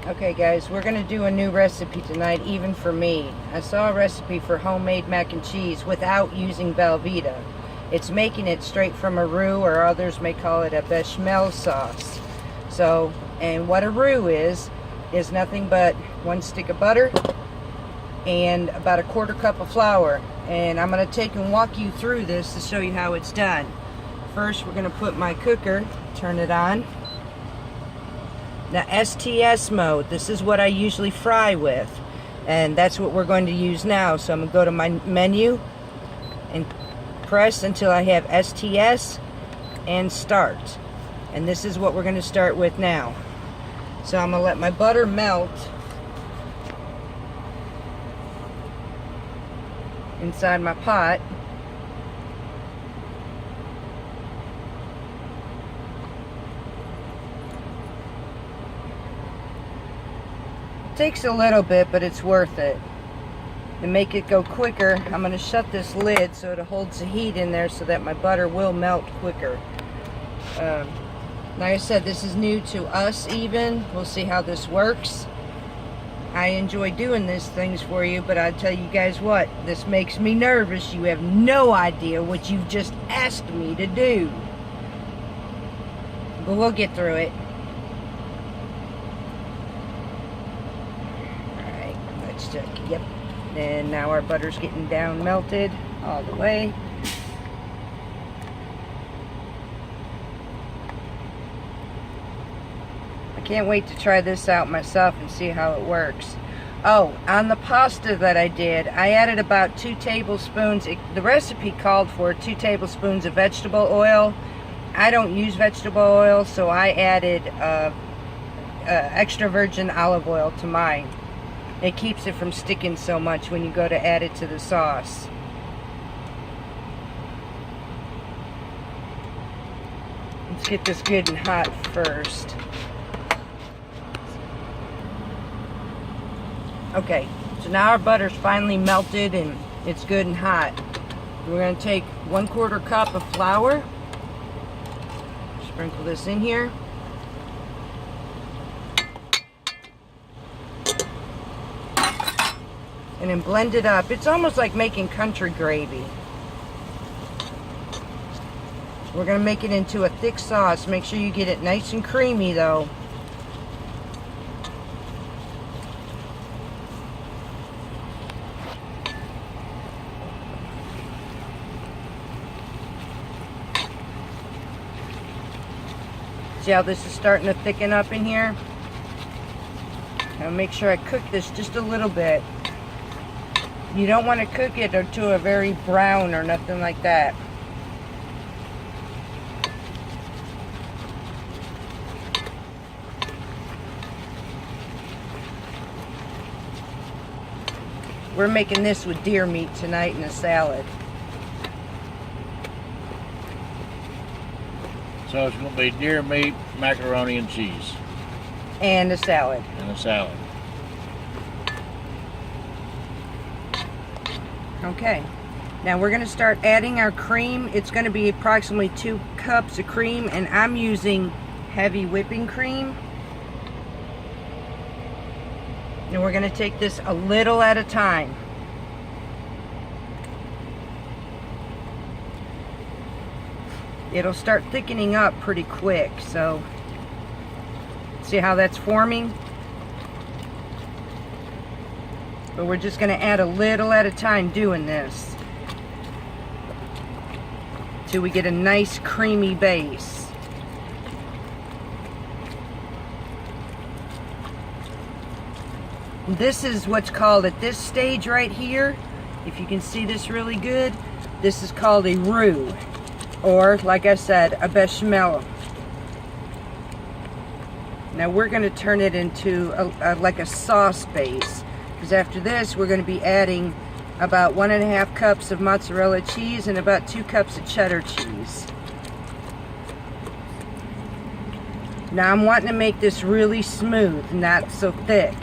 Okay guys, we're going to do a new recipe tonight, even for me. I saw a recipe for homemade mac and cheese without using Velveeta. It's making it straight from a roux, or others may call it a bechamel sauce. So, and what a roux is nothing but 1 stick of butter and about a 1/4 cup of flour. And I'm going to take and walk you through this to show you how it's done. First, we're going to put my cooker, turn it on. Now, STS mode, this is what I usually fry with, and that's what we're going to use now. So I'm going to go to my menu and press until I have STS and start. And this is what we're going to start with now. So I'm going to let my butter melt inside my pot. Takes a little bit, but it's worth it. To make it go quicker, I'm going to shut this lid so it holds the heat in there so that my butter will melt quicker. Like I said, this is new to us even. We'll see how this works. I enjoy doing these things for you, but I tell you guys what, this makes me nervous. You have no idea what you've just asked me to do. But we'll get through it. Yep, and now our butter's getting down melted all the way. I can't wait to try this out myself and see how it works. Oh, on the pasta that I did, I added about 2 tablespoons. The recipe called for 2 tablespoons of vegetable oil. I don't use vegetable oil, so I added extra virgin olive oil to mine. It keeps it from sticking so much when you go to add it to the sauce. Let's get this good and hot first. Okay, so now our butter's finally melted and it's good and hot. We're going to take 1/4 cup of flour. Sprinkle this in here. And then blend it up. It's almost like making country gravy. We're going to make it into a thick sauce. Make sure you get it nice and creamy though. See how this is starting to thicken up in here? I'll make sure I cook this just a little bit. You don't want to cook it to a very brown or nothing like that. We're making this with deer meat tonight in a salad. So it's going to be deer meat, macaroni and cheese. And a salad. And a salad. Okay, now we're going to start adding our cream. It's going to be approximately 2 cups of cream, and I'm using heavy whipping cream. And we're going to take this a little at a time. It'll start thickening up pretty quick, so see how that's forming? But we're just going to add a little at a time doing this till we get a nice creamy base. This is what's called, at this stage right here, if you can see this really good, this is called a roux, or like I said, a bechamel. Now we're going to turn it into like a sauce base. Because after this, we're going to be adding about 1.5 cups of mozzarella cheese and about 2 cups of cheddar cheese. Now I'm wanting to make this really smooth, not so thick.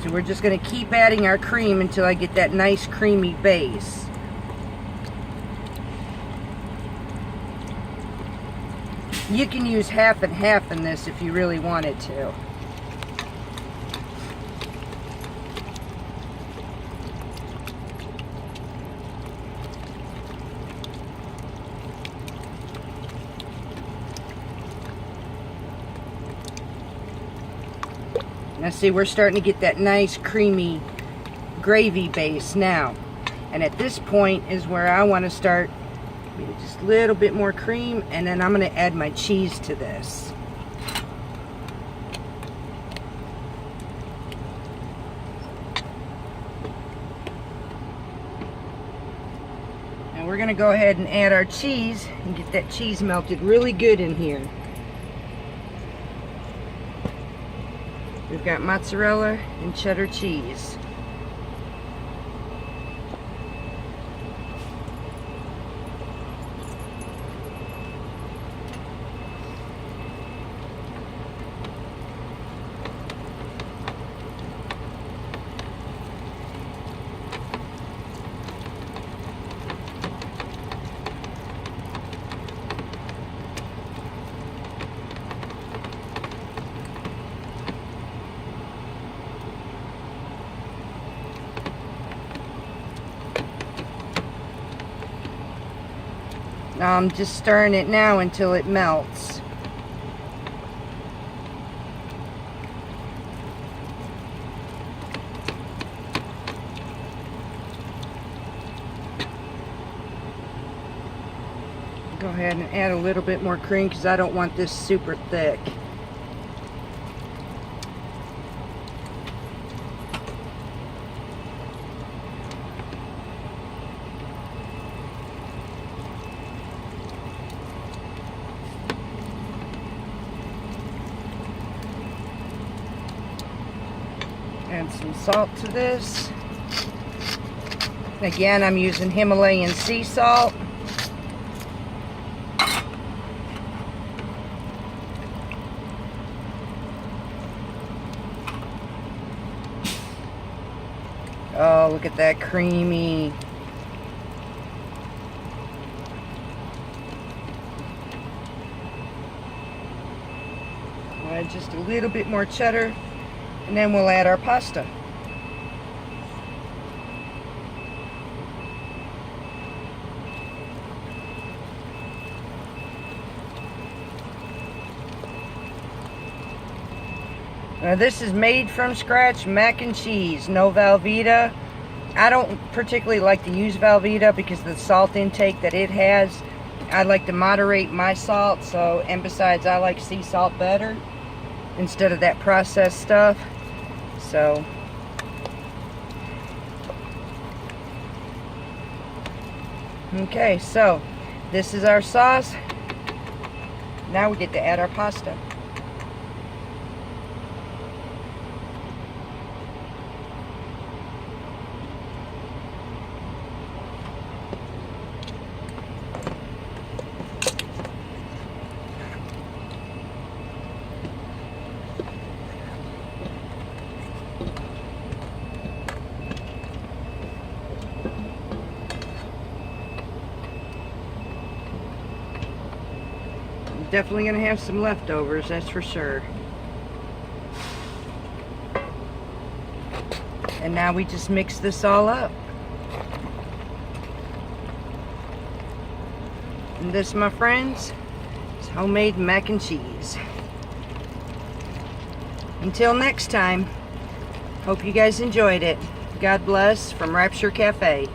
So we're just going to keep adding our cream until I get that nice creamy base. You can use half and half in this if you really wanted to. Now see, we're starting to get that nice creamy gravy base now. And at this point is where I want to start maybe just a little bit more cream, and then I'm going to add my cheese to this. Now we're going to go ahead and add our cheese and get that cheese melted really good in here. We've got mozzarella and cheddar cheese. I'm just stirring it now until it melts. Go ahead and add a little bit more cream because I don't want this super thick. Add some salt to this. Again, I'm using Himalayan sea salt. Oh, look at that creamy. I'll add just a little bit more cheddar. And then we'll add our pasta. Now this is made from scratch mac and cheese, no Velveeta. I don't particularly like to use Velveeta because of the salt intake that it has. I like to moderate my salt, and besides I like sea salt better instead of that processed stuff. So okay, so this is our sauce. Now we get to add our pasta. Definitely gonna have some leftovers, that's for sure. And now we just mix this all up. And this, my friends, is homemade mac and cheese. Until next time, hope you guys enjoyed it. God bless from Rapture Cafe.